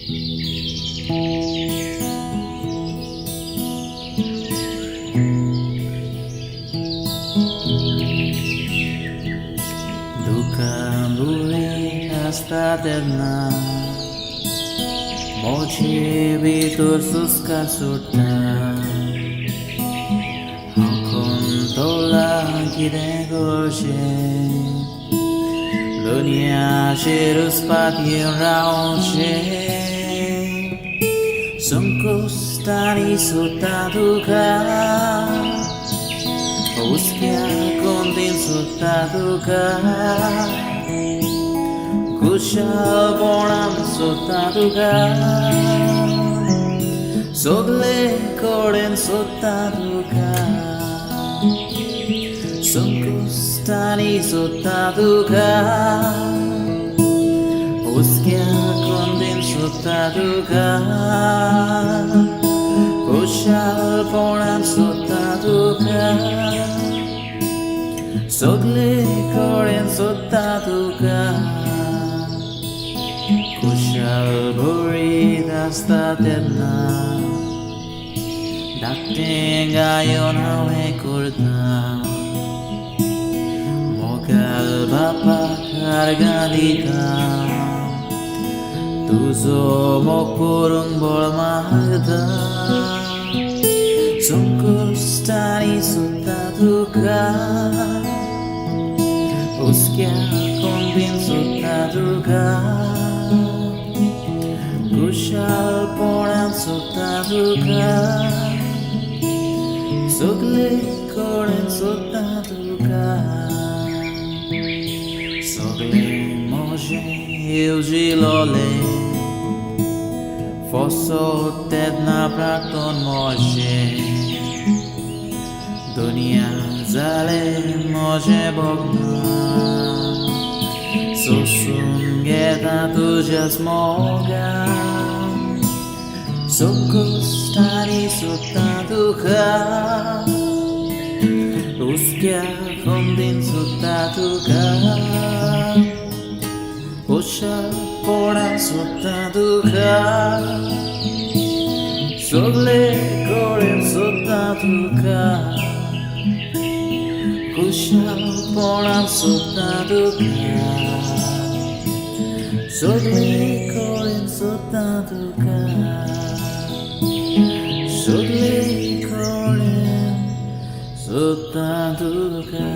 Duka buri hasta eterna, mochi vitor sus kasuta, hakon tola kide gorje, dunia shirus pati raunche, sungkus tari suta duka. Uskya kondin sutta duka Kushal bonam sutta duka Sogle koden sutta duka Sunkustani sutta duka Uskya kondin sutta duka Kushal bonam sutta duka Sogle koren sutta duka Kushal buri dasta terna Daktenga yonawe kurta Mogal bapa kargadika Tuzo mokurung bol mahda Sungkustani sutta duka Uskya kondin sutta duka Kushal ponam sutta duka Sogle koren sutta duka Sogle može ilžilole Foso tedna prakton može Dunia zale može bogna Sosun geta tuđa smoga Sokostani sutta duha Uskya kondin sutta duha Ushal pora sutta duha Sogle koren sutta duha Kushal ponam sutta duka Sogle koren sutta duka Sogle koren sutta duka